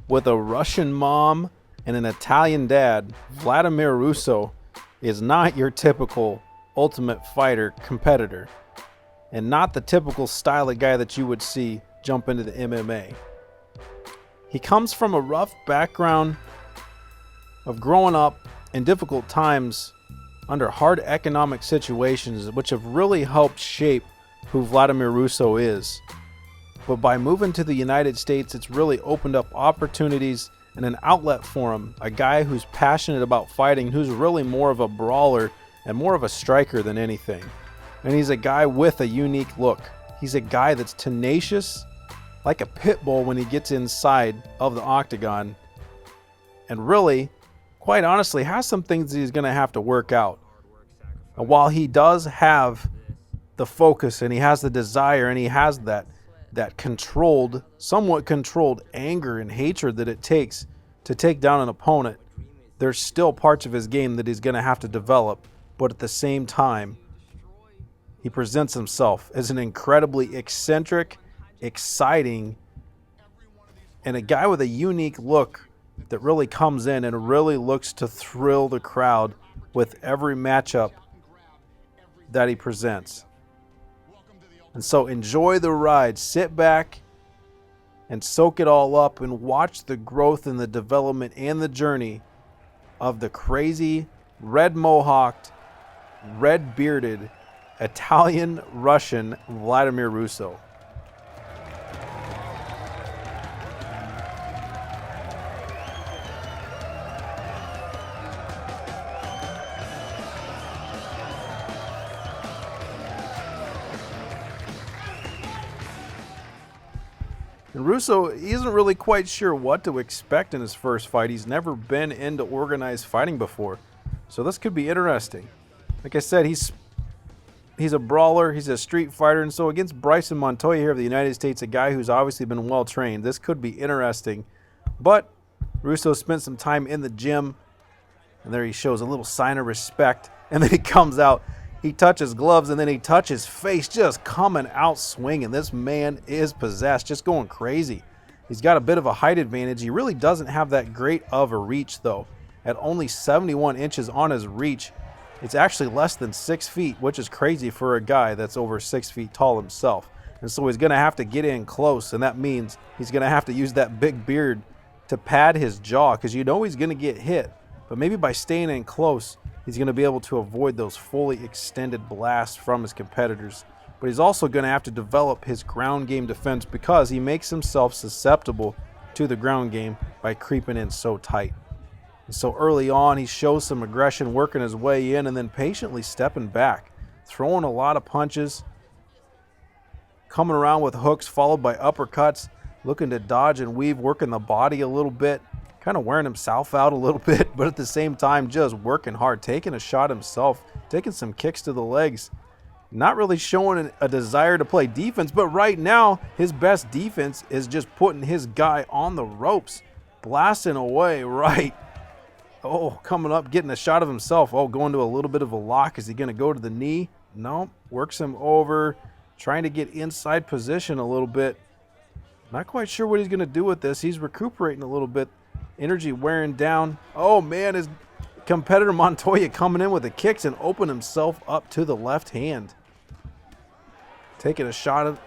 With a Russian mom and an Italian dad, Vladimir Russo is not your typical Ultimate Fighter competitor, and not the typical style of guy that you would see jump into the MMA. He comes from a rough background of growing up in difficult times under hard economic situations, which have really helped shape who Vladimir Russo is. But by moving to the United States, it's really opened up opportunities and an outlet for him. A guy who's passionate about fighting, who's really more of a brawler and more of a striker than anything. And he's a guy with a unique look. He's a guy that's tenacious, like a pit bull when he gets inside of the octagon. And really, quite honestly, has some things that he's going to have to work out. And while he does have the focus and he has the desire and he has that controlled, somewhat controlled anger and hatred that it takes to take down an opponent, there's still parts of his game that he's going to have to develop. But at the same time, he presents himself as an incredibly eccentric, exciting, and a guy with a unique look that really comes in and really looks to thrill the crowd with every matchup that he presents. And so enjoy the ride. Sit back and soak it all up and watch the growth and the development and the journey of the crazy, red-mohawked, red-bearded, Italian-Russian Vladimir Russo. And Russo, he isn't really quite sure what to expect in his first fight. He's never been into organized fighting before. So this could be interesting. Like I said, he's a brawler, he's a street fighter, and so against Bryson Montoya here of the United States, a guy who's obviously been well trained, this could be interesting. But Russo spent some time in the gym, and there he shows a little sign of respect, and then he comes out. He touches gloves, and then he touches face, just coming out swinging. This man is possessed, just going crazy. He's got a bit of a height advantage. He really doesn't have that great of a reach, though. At only 71 inches on his reach, it's actually less than 6 feet, which is crazy for a guy that's over 6 feet tall himself. And so he's going to have to get in close, and that means he's going to have to use that big beard to pad his jaw, because you know he's going to get hit. But maybe by staying in close, he's going to be able to avoid those fully extended blasts from his competitors. But he's also going to have to develop his ground game defense, because he makes himself susceptible to the ground game by creeping in so tight. And so early on, he shows some aggression, working his way in, and then patiently stepping back, throwing a lot of punches, coming around with hooks followed by uppercuts, looking to dodge and weave, working the body a little bit, kind of wearing himself out a little bit, but at the same time just working hard, taking a shot himself, taking some kicks to the legs, not really showing a desire to play defense. But right now, his best defense is just putting his guy on the ropes, blasting away right. Oh, coming up, getting a shot of himself. Oh, going to a little bit of a lock. Is he going to go to the knee? No, works him over, trying to get inside position a little bit. Not quite sure what he's going to do with this. He's recuperating a little bit. Energy wearing down. Oh, man, his competitor Montoya coming in with the kicks and opening himself up to the left hand. Taking a shot of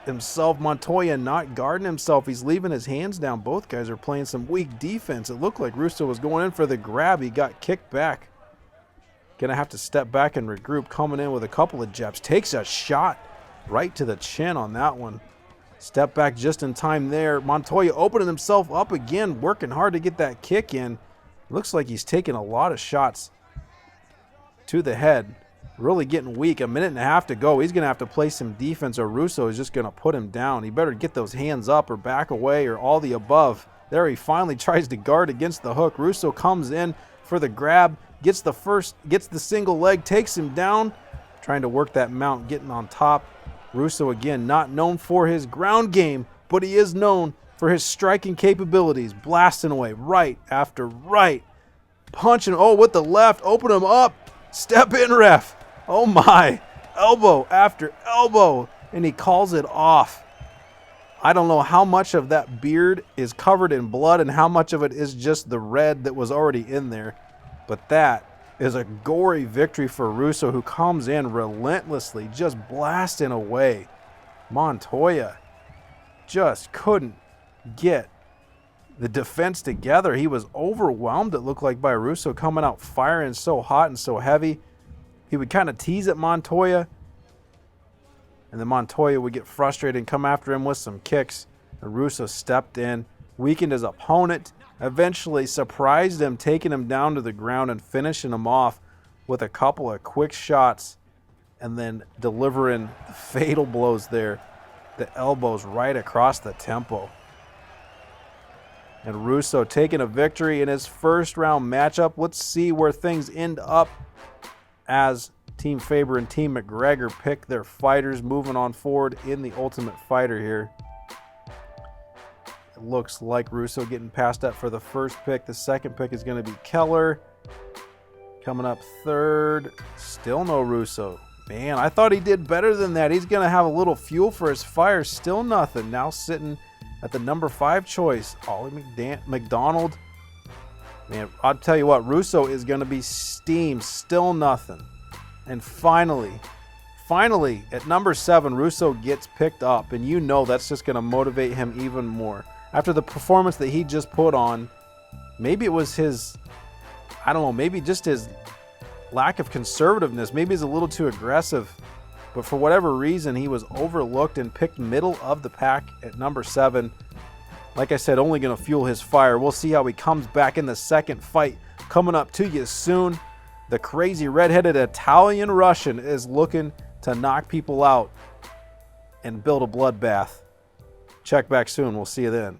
himself. Montoya not guarding himself. He's leaving his hands down. Both guys are playing some weak defense. It looked like Russo was going in for the grab. He got kicked back. Gonna have to step back and regroup. Coming in with a couple of jabs. Takes a shot right to the chin on that one. Step back just in time there. Montoya opening himself up again, working hard to get that kick in. Looks like he's taking a lot of shots to the head. Really getting weak. A minute and a half to go. He's going to have to play some defense, or Russo is just going to put him down. He better get those hands up or back away or all the above. There he finally tries to guard against the hook. Russo comes in for the grab, gets the single leg, takes him down, trying to work that mount, getting on top. Russo, again, not known for his ground game, but he is known for his striking capabilities. Blasting away right after right. Punching, oh, with the left, open him up. Step in, ref. Oh, my. Elbow after elbow, and he calls it off. I don't know how much of that beard is covered in blood and how much of it is just the red that was already in there. But that is a gory victory for Russo, who comes in relentlessly, just blasting away. Montoya just couldn't get the defense together. He was overwhelmed, it looked like, by Russo coming out firing so hot and so heavy. He would kind of tease at Montoya, and then Montoya would get frustrated and come after him with some kicks. And Russo stepped in, weakened his opponent, eventually surprised him, taking him down to the ground and finishing him off with a couple of quick shots, and then delivering the fatal blows there, the elbows right across the tempo. And Russo taking a victory in his first round matchup. Let's see where things end up as Team Faber and Team McGregor pick their fighters moving on forward in the Ultimate Fighter here. It looks like Russo getting past that for the first pick. The second pick is going to be Keller. Coming up third, still no Russo. Man, I thought he did better than that. He's going to have a little fuel for his fire. Still nothing. Now sitting at the number 5 choice, Ollie McDonald. Man, I'll tell you what, Russo is going to be steamed. Still nothing. And finally, at number 7, Russo gets picked up. And you know that's just going to motivate him even more. After the performance that he just put on, maybe it was his, I don't know, maybe just his lack of conservativeness. Maybe he's a little too aggressive. But for whatever reason, he was overlooked and picked middle of the pack at number 7. Like I said, only going to fuel his fire. We'll see how he comes back in the second fight. Coming up to you soon. The crazy redheaded Italian Russian is looking to knock people out and build a bloodbath. Check back soon. We'll see you then.